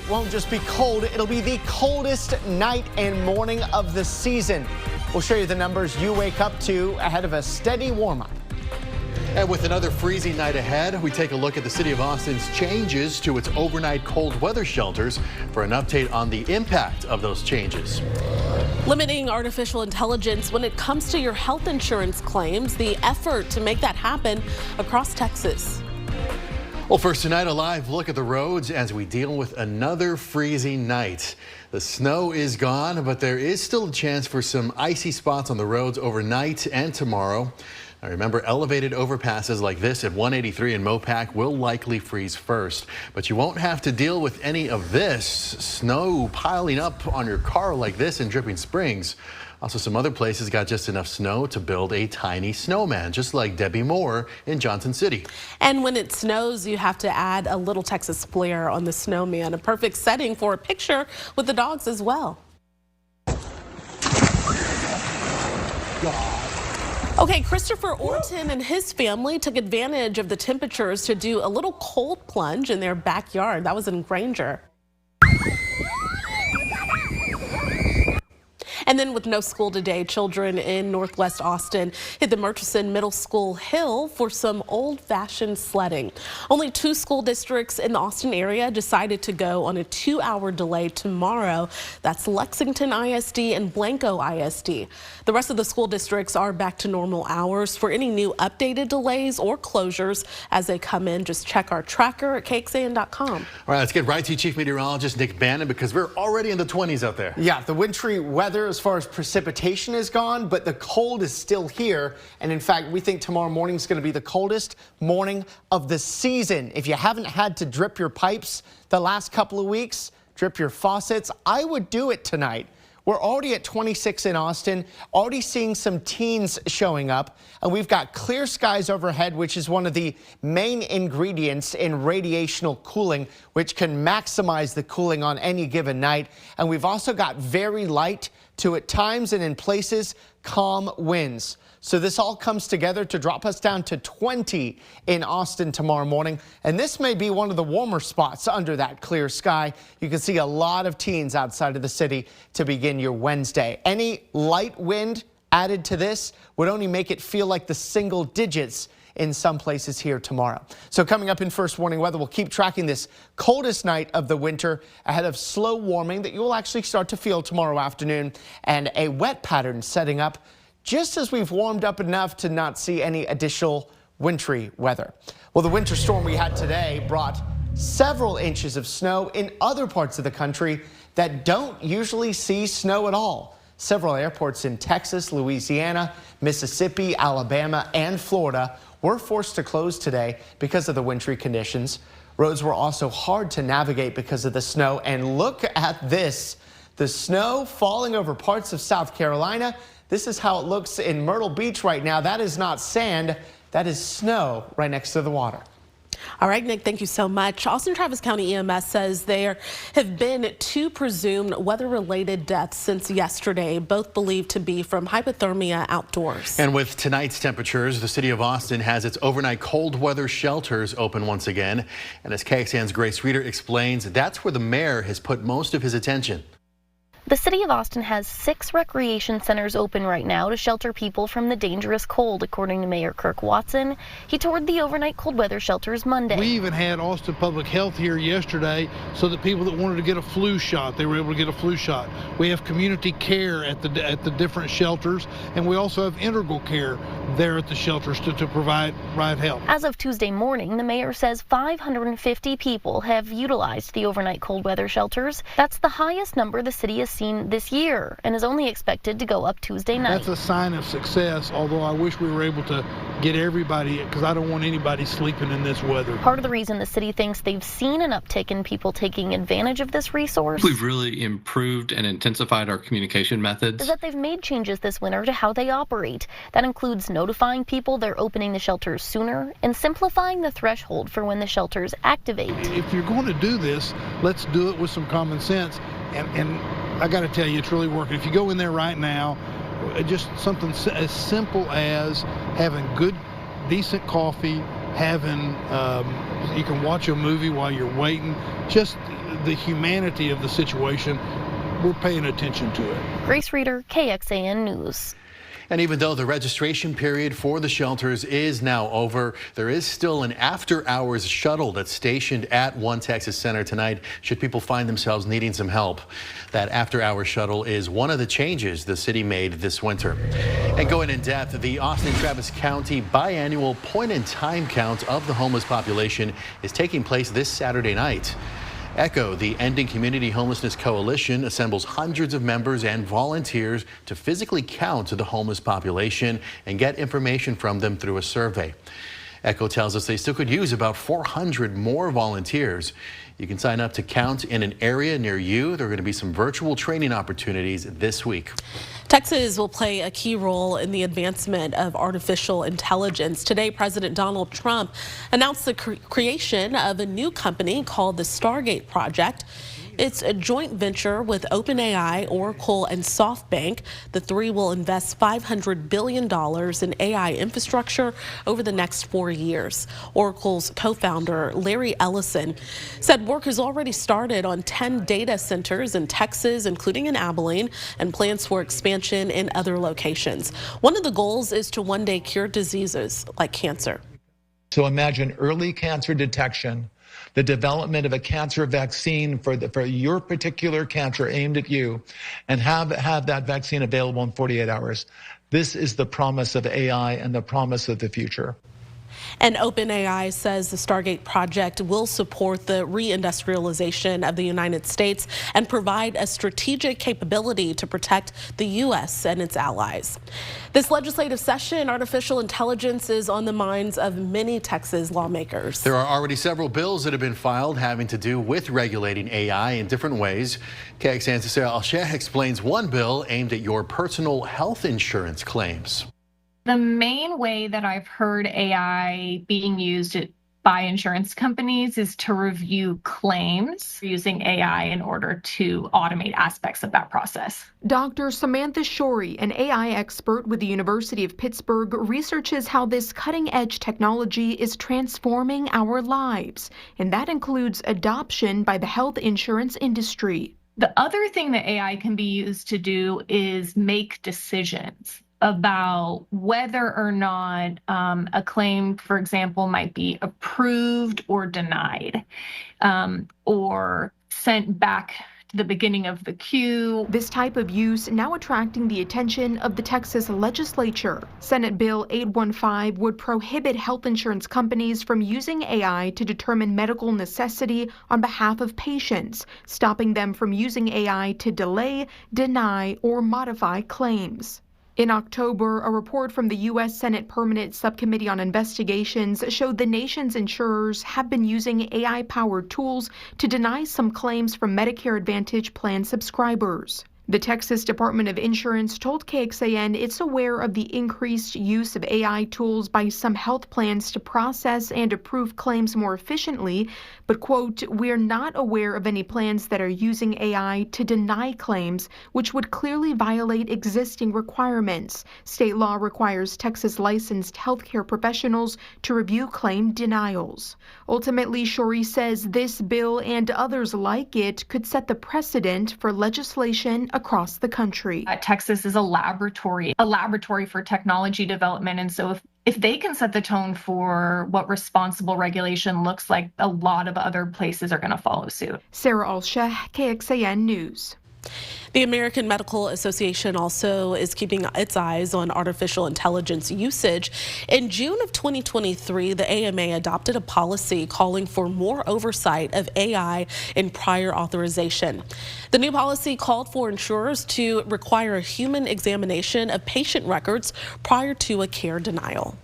won't just be cold, it'll be the coldest night and morning of the season. We'll show you the numbers you wake up to ahead of a steady warm-up. And with another freezing night ahead, we take a look at the city of Austin's changes to its overnight cold weather shelters for an update on the impact of those changes. Limiting artificial intelligence when it comes to your health insurance claims, the effort to make that happen across Texas. Well, first tonight, a live look at the roads as we deal with another freezing night. The snow is gone, but there is still a chance for some icy spots on the roads overnight and tomorrow. Now remember, elevated overpasses like this at 183 in Mopac will likely freeze first, but you won't have to deal with any of this snow piling up on your car like this in Dripping Springs. Also, some other places got just enough snow to build a tiny snowman, just like Debbie Moore in Johnson City. And when it snows, you have to add a little Texas flair on the snowman, a perfect setting for a picture with the dogs as well. Okay, Christopher Orton and his family took advantage of the temperatures to do a little cold plunge in their backyard. That was in Granger. And then with no school today, children in Northwest Austin hit the Murchison Middle School hill for some old-fashioned sledding. Only 2 school districts in the Austin area decided to go on a 2-hour delay tomorrow. That's Lexington ISD and Blanco ISD. The rest of the school districts are back to normal hours. For any new updated delays or closures as they come in, just check our tracker at KXAN.com. All right, let's get right to Chief Meteorologist Nick Bannon, because we're already in the 20s out there. Yeah, the wintry weather as far as precipitation is gone, but the cold is still here. And in fact, we think tomorrow morning is going to be the coldest morning of the season. If you haven't had to drip your pipes the last couple of weeks, drip your faucets, I would do it tonight. We're already at 26 in Austin, already seeing some teens showing up, and we've got clear skies overhead, which is one of the main ingredients in radiational cooling, which can maximize the cooling on any given night. And we've also got very light to, at times and in places, calm winds. So this all comes together to drop us down to 20 in Austin tomorrow morning. And this may be one of the warmer spots under that clear sky. You can see a lot of teens outside of the city to begin your Wednesday. Any light wind added to this would only make it feel like the single digits in some places here tomorrow. So coming up in First Warning Weather, we'll keep tracking this coldest night of the winter ahead of slow warming that you will actually start to feel tomorrow afternoon, and a wet pattern setting up just as we've warmed up enough to not see any additional wintry weather. Well, the winter storm we had today brought several inches of snow in other parts of the country that don't usually see snow at all. Several airports in Texas, Louisiana, Mississippi, Alabama, and Florida were forced to close today because of the wintry conditions. Roads were also hard to navigate because of the snow. And look at this, the snow falling over parts of South Carolina. This is how it looks in Myrtle Beach right now. That is not sand, that is snow right next to the water. All right, Nick, thank you so much. Austin Travis County EMS says there have been 2 presumed weather-related deaths since yesterday, both believed to be from hypothermia outdoors. And with tonight's temperatures, the city of Austin has its overnight cold weather shelters open once again. And as KXAN's Grace Reeder explains, that's where the mayor has put most of his attention. The city of Austin has 6 recreation centers open right now to shelter people from the dangerous cold, according to Mayor Kirk Watson. He toured the overnight cold weather shelters Monday. We even had Austin Public Health here yesterday so that people that wanted to get a flu shot, they were able to get a flu shot. We have community care at the different shelters, and we also have integral care there at the shelters to provide help. As of Tuesday morning, the mayor says 550 people have utilized the overnight cold weather shelters. That's the highest number the city has seen this year and is only expected to go up Tuesday night. That's a sign of success, although I wish we were able to get everybody, because I don't want anybody sleeping in this weather. Part of the reason the city thinks they've seen an uptick in people taking advantage of this resource, we've really improved and intensified our communication methods, is that they've made changes this winter to how they operate. That includes notifying people they're opening the shelters sooner and simplifying the threshold for when the shelters activate. If you're going to do this, let's do it with some common sense. And I got to tell you, it's really working. If you go in there right now, just something as simple as having good, decent coffee, having, you can watch a movie while you're waiting. Just the humanity of the situation, we're paying attention to it. Grace Reader, KXAN News. And even though the registration period for the shelters is now over, there is still an after-hours shuttle that's stationed at One Texas Center tonight should people find themselves needing some help. That after-hours shuttle is one of the changes the city made this winter. And going in depth, the Austin-Travis County biannual point-in-time count of the homeless population is taking place this Saturday night. ECHO, the Ending Community Homelessness Coalition, assembles hundreds of members and volunteers to physically count the homeless population and get information from them through a survey. ECHO tells us they still could use about 400 more volunteers. You can sign up to count in an area near you. There are going to be some virtual training opportunities this week. Texas will play a key role in the advancement of artificial intelligence. Today, President Donald Trump announced the creation of a new company called the Stargate Project. It's a joint venture with OpenAI, Oracle, and SoftBank. The three will invest $500 billion in AI infrastructure over the next 4 years. Oracle's co-founder, Larry Ellison, said work has already started on 10 data centers in Texas, including in Abilene, and plans for expansion in other locations. One of the goals is to one day cure diseases like cancer. So imagine early cancer detection, the development of a cancer vaccine for your particular cancer aimed at you, and have that vaccine available in 48 hours. This is the promise of AI and the promise of the future. And OpenAI says the Stargate project will support the reindustrialization of the United States and provide a strategic capability to protect the U.S. and its allies. This legislative session, artificial intelligence is on the minds of many Texas lawmakers. There are already several bills that have been filed having to do with regulating AI in different ways. KXAN's Sarah Alsheh explains one bill aimed at your personal health insurance claims. The main way that I've heard AI being used by insurance companies is to review claims using AI in order to automate aspects of that process. Dr. Samantha Shorey, an AI expert with the University of Pittsburgh, researches how this cutting-edge technology is transforming our lives, and that includes adoption by the health insurance industry. The other thing that AI can be used to do is make decisions about whether or not a claim, for example, might be approved or denied, or sent back to the beginning of the queue. This type of use now attracting the attention of the Texas legislature. Senate Bill 815 would prohibit health insurance companies from using AI to determine medical necessity on behalf of patients, stopping them from using AI to delay, deny, or modify claims. In October, a report from the U.S. Senate Permanent Subcommittee on Investigations showed the nation's insurers have been using AI-powered tools to deny some claims from Medicare Advantage plan subscribers. The Texas Department of Insurance told KXAN it's aware of the increased use of AI tools by some health plans to process and approve claims more efficiently, but, quote, "We're not aware of any plans that are using AI to deny claims, which would clearly violate existing requirements. State law requires Texas licensed healthcare professionals to review claim denials." Ultimately, Shorey says this bill and others like it could set the precedent for legislation across the country. Texas is a laboratory for technology development. And so if they can set the tone for what responsible regulation looks like, a lot of other places are going to follow suit. Sarah Alsheh, KXAN News. The American Medical Association also is keeping its eyes on artificial intelligence usage. In June of 2023, the AMA adopted a policy calling for more oversight of AI in prior authorization. The new policy called for insurers to require a human examination of patient records prior to a care denial.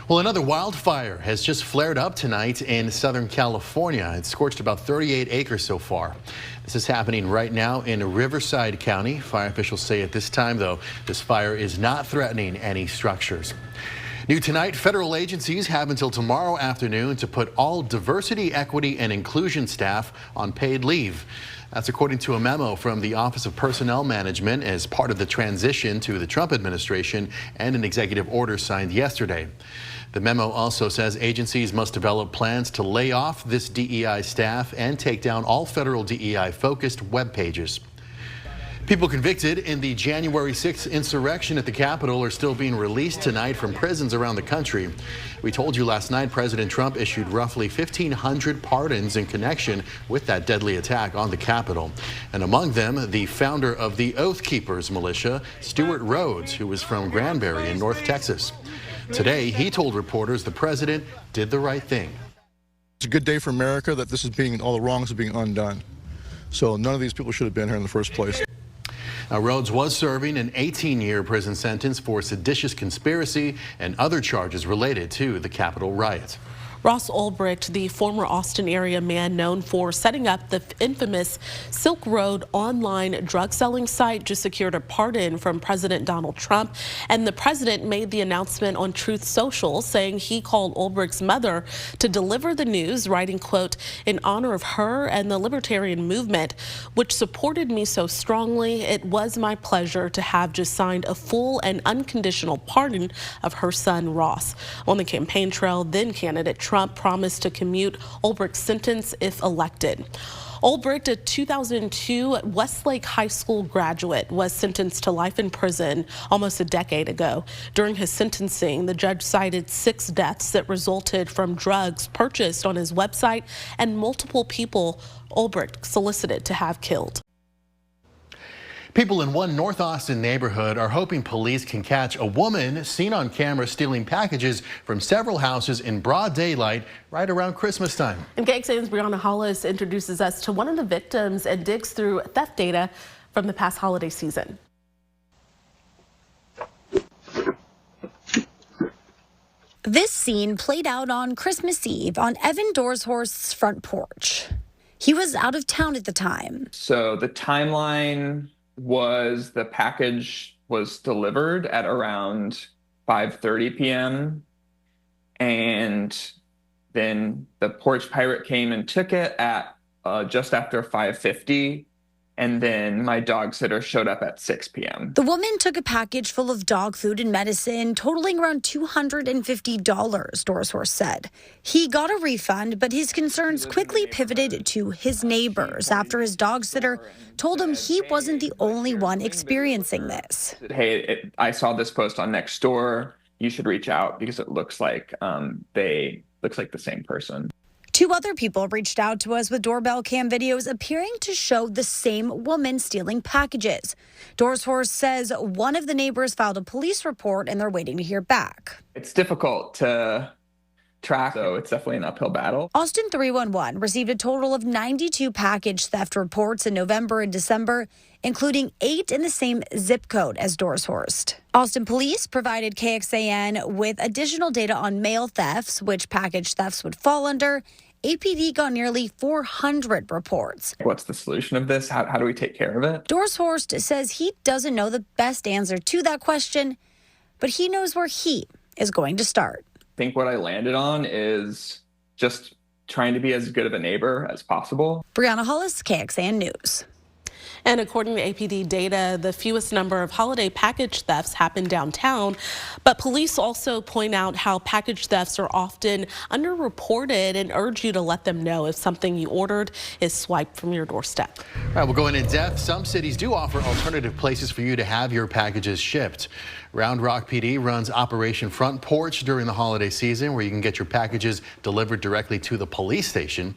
Well, another wildfire has just flared up tonight in Southern California. It's scorched about 38 acres so far. This is happening right now in Riverside County. Fire officials say at this time, though, this fire is not threatening any structures. New tonight, federal agencies have until tomorrow afternoon to put all diversity, equity, and inclusion staff on paid leave. That's according to a memo from the Office of Personnel Management as part of the transition to the Trump administration and an executive order signed yesterday. The memo also says agencies must develop plans to lay off this DEI staff and take down all federal DEI-focused web pages. People convicted in the January 6th insurrection at the Capitol are still being released tonight from prisons around the country. We told you last night President Trump issued roughly 1,500 pardons in connection with that deadly attack on the Capitol. And among them, the founder of the Oath Keepers militia, Stuart Rhodes, who was from Granbury in North Texas. Today, he told reporters the president did the right thing. It's a good day for America that all the wrongs are being undone. So none of these people should have been here in the first place. Now, Rhodes was serving an 18-year prison sentence for seditious conspiracy and other charges related to the Capitol riot. Ross Ulbricht, the former Austin area man known for setting up the infamous Silk Road online drug selling site, just secured a pardon from President Donald Trump. And the president made the announcement on Truth Social, saying he called Ulbricht's mother to deliver the news, writing, quote, in honor of her and the libertarian movement, which supported me so strongly. It was my pleasure to have just signed a full and unconditional pardon of her son, Ross. On the campaign trail, then candidate Trump promised to commute Ulbricht's sentence if elected. Ulbricht, a 2002 Westlake High School graduate, was sentenced to life in prison almost a decade ago. During his sentencing, the judge cited 6 deaths that resulted from drugs purchased on his website and multiple people Ulbricht solicited to have killed. People in one North Austin neighborhood are hoping police can catch a woman seen on camera stealing packages from several houses in broad daylight right around Christmas time. And KXAN's Brianna Hollis introduces us to one of the victims and digs through theft data from the past holiday season. This scene played out on Christmas Eve on Evan Dorshorst's front porch. He was out of town at the time. So the timeline was the package was delivered at around 5:30 p.m. and then the porch pirate came and took it at just after 5:50, and then my dog sitter showed up at 6 p.m. The woman took a package full of dog food and medicine, totaling around $250, Dorshorst said. He got a refund, but his concerns quickly pivoted to his neighbors after his dog sitter told him he wasn't the only one experiencing this. Hey, I saw this post on Nextdoor. You should reach out because it looks like the same person. 2 other people reached out to us with doorbell cam videos appearing to show the same woman stealing packages. Dorshorst says one of the neighbors filed a police report and they're waiting to hear back. It's difficult to track, so it's definitely an uphill battle. Austin 311 received a total of 92 package theft reports in November and December, including 8 in the same zip code as Dorshorst. Austin police provided KXAN with additional data on mail thefts, which package thefts would fall under. APD got nearly 400 reports. What's the solution of this? How do we take care of it? Dorshorst says he doesn't know the best answer to that question, but he knows where he is going to start. I think what I landed on is just trying to be as good of a neighbor as possible. Brianna Hollis, KXAN News. And according to APD data, the fewest number of holiday package thefts happen downtown. But police also point out how package thefts are often underreported and urge you to let them know if something you ordered is swiped from your doorstep. All right, we're going in depth. Some cities do offer alternative places for you to have your packages shipped. Round Rock PD runs Operation Front Porch during the holiday season, where you can get your packages delivered directly to the police station.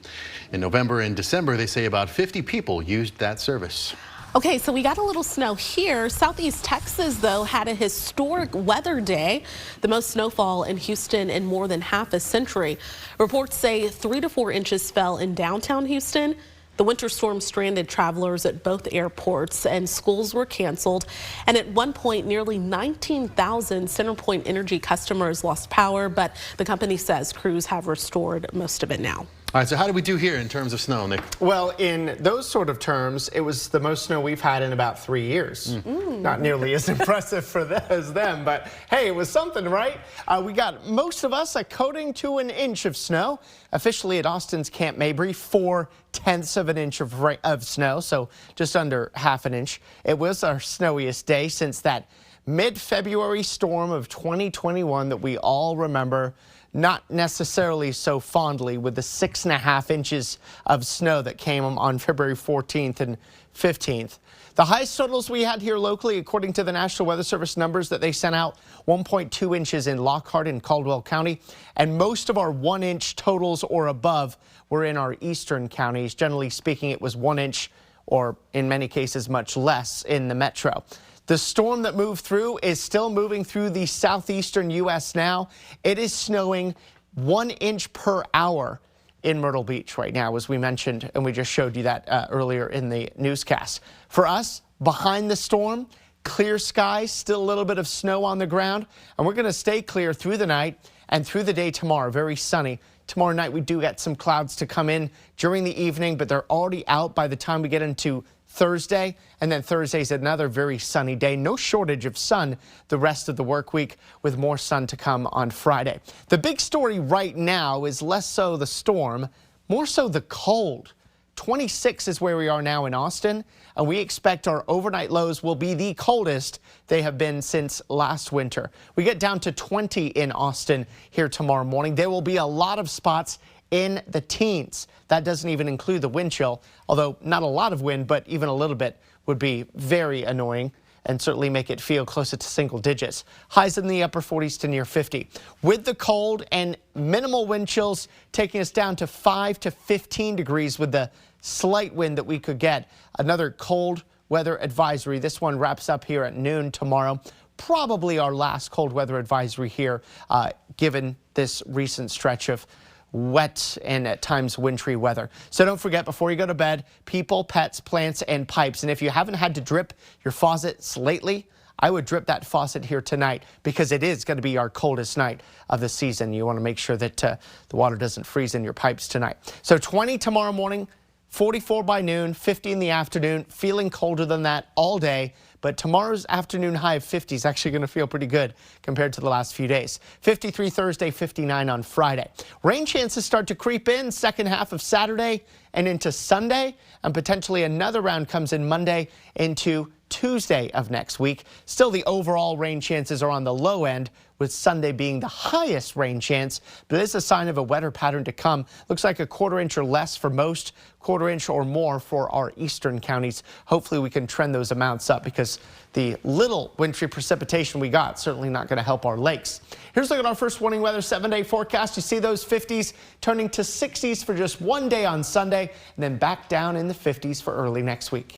In November and December, they say about 50 people used that service. Okay, so we got a little snow here. Southeast Texas, though, had a historic weather day, the most snowfall in Houston in more than half a century. Reports say 3 to 4 inches fell in downtown Houston. The winter storm stranded travelers at both airports and schools were canceled. And at one point, nearly 19,000 CenterPoint Energy customers lost power, but the company says crews have restored most of it now. All right, so how do we do here in terms of snow, Nick? Well, in those sort of terms, it was the most snow we've had in about 3 years. Not nearly as impressive for as them, but hey, it was something, right? We got most of us a coating to an inch of snow. Officially at Austin's Camp Mabry, 4/10 of an inch of snow, so just under half an inch. It was our snowiest day since that mid-February storm of 2021 that we all remember, not necessarily so fondly, with the 6.5 inches of snow that came on February 14th and 15th. The highest totals we had here locally, according to the National Weather Service numbers that they sent out, 1.2 inches in Lockhart and Caldwell County, and most of our 1-inch totals or above were in our eastern counties. Generally speaking, it was 1 inch or in many cases much less in the metro. The storm that moved through is still moving through the southeastern U.S. now. It is snowing 1 inch per hour in Myrtle Beach right now, as we mentioned, and we just showed you that earlier in the newscast. For us, behind the storm, clear skies, still a little bit of snow on the ground, and we're going to stay clear through the night and through the day tomorrow. Very sunny. Tomorrow night, we do get some clouds to come in during the evening, but they're already out by the time we get into Thursday, and then Thursday's another very sunny day. No shortage of sun the rest of the work week, with more sun to come on Friday. The big story right now is less so the storm, more so the cold. 26 is where we are now in Austin, and we expect our overnight lows will be the coldest they have been since last winter. We get down to 20 in Austin here tomorrow morning. There will be a lot of spots in the teens. That doesn't even include the wind chill, although not a lot of wind, but even a little bit would be very annoying and certainly make it feel closer to single digits. Highs in the upper 40s to near 50. With the cold and minimal wind chills taking us down to 5 to 15 degrees with the slight wind that we could get. Another cold weather advisory. This one wraps up here at noon tomorrow. Probably our last cold weather advisory here, given this recent stretch of wet and at times wintry weather. So don't forget, before you go to bed, people, pets, plants, and pipes. And if you haven't had to drip your faucets lately, I would drip that faucet here tonight, because it is going to be our coldest night of the season. You want to make sure that the water doesn't freeze in your pipes tonight. So 20 tomorrow morning, 44 by noon, 50 in the afternoon, feeling colder than that all day. But tomorrow's afternoon high of 50 is actually going to feel pretty good compared to the last few days. 53 Thursday, 59 on Friday. Rain chances start to creep in second half of Saturday and into Sunday, and potentially another round comes in Monday into Tuesday of next week. Still, the overall rain chances are on the low end, with Sunday being the highest rain chance, but it is a sign of a wetter pattern to come. Looks like a 1/4 inch or less for most, 1/4 inch or more for our eastern counties. Hopefully we can trend those amounts up, because the little wintry precipitation we got certainly not going to help our lakes. Here's a look at our first warning weather 7-day forecast. You see those 50s turning to 60s for just one day on Sunday, and then back down in the 50s for early next week.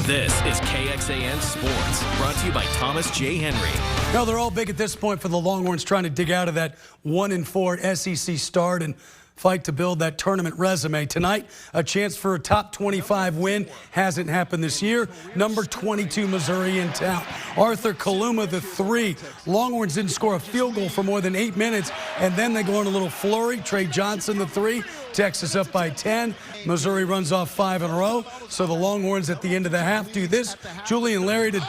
This is KXAN Sports, brought to you by Thomas J. Henry. No, they're all big at this point for the Longhorns, trying to dig out of that 1-4 SEC start and fight to build that tournament resume. Tonight, a chance for a top 25 win. Hasn't happened this year. Number 22, Missouri in town. Arthur Kaluma, the 3. Longhorns didn't score a field goal for more than 8 minutes, and then they go on a little flurry. Trey Johnson, the 3. Texas up by 10. Missouri runs off 5 in a row. So the Longhorns at the end of the half do this. Julian Larry to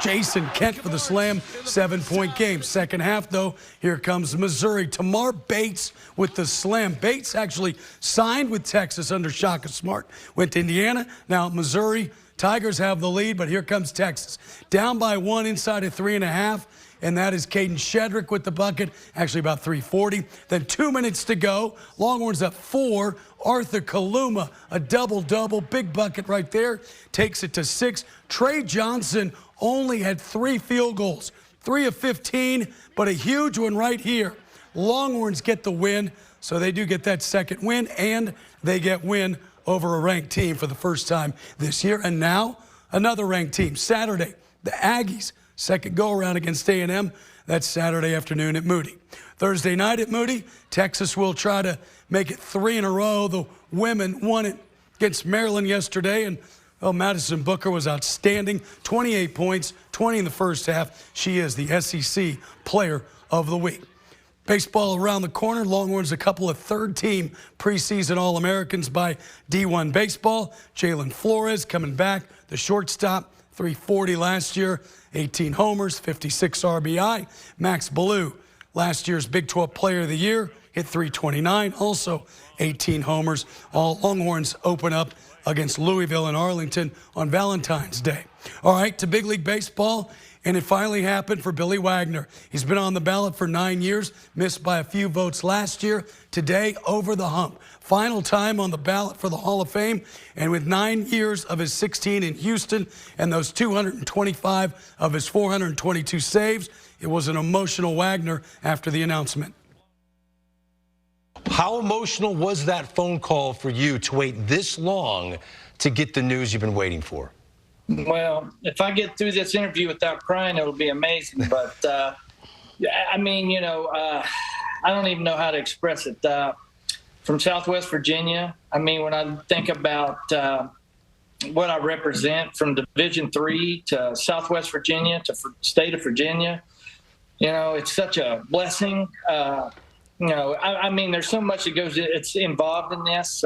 Jason Kent for the slam, 7-point game. Second half, though, here comes Missouri. Tamar Bates with the slam. Bates actually signed with Texas under Shaka Smart. Went to Indiana. Now Missouri Tigers have the lead, but here comes Texas. Down by 1 inside of 3.5. And that is Caden Shedrick with the bucket, actually about 3:40. Then 2 minutes to go. Longhorns up 4. Arthur Kaluma, a double-double, big bucket right there, takes it to 6. Trey Johnson only had 3 field goals, 3 of 15, but a huge one right here. Longhorns get the win, so they do get that second win, and they get win over a ranked team for the first time this year. And now another ranked team. Saturday, the Aggies. Second go-around against A&M. That's Saturday afternoon at Moody. Thursday night at Moody, Texas will try to make it 3 in a row. The women won it against Maryland yesterday, and Madison Booker was outstanding. 28 points, 20 in the first half. She is the SEC Player of the Week. Baseball around the corner. Longhorns a couple of third-team preseason All-Americans by D1 Baseball. Jalen Flores coming back, the shortstop, 340 last year, 18 homers, 56 RBI. Max Ballou, last year's Big 12 Player of the Year. hit .329, also 18 homers. All Longhorns open up against Louisville and Arlington on Valentine's Day. All right, to Big League Baseball, and it finally happened for Billy Wagner. He's been on the ballot for 9 years, missed by a few votes last year. Today, over the hump. Final time on the ballot for the Hall of Fame, and with 9 years of his 16 in Houston and those 225 of his 422 saves, it was an emotional Wagner after the announcement. How emotional was that phone call for you to wait this long to get the news you've been waiting for? Well, if I get through this interview without crying, it'll be amazing. But, I mean, you know, I don't even know how to express it. From Southwest Virginia, I mean, when I think about what I represent from Division III to Southwest Virginia to state of Virginia, you know, it's such a blessing. You know, I mean, there's so much that goes, it's involved in this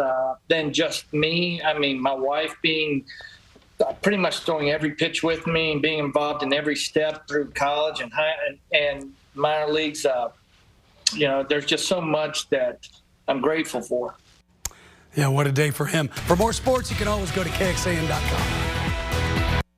than just me. I mean, my wife being pretty much throwing every pitch with me and being involved in every step through college and minor leagues. You know, there's just so much that I'm grateful for. Yeah, what a day for him. For more sports, you can always go to KXAN.com.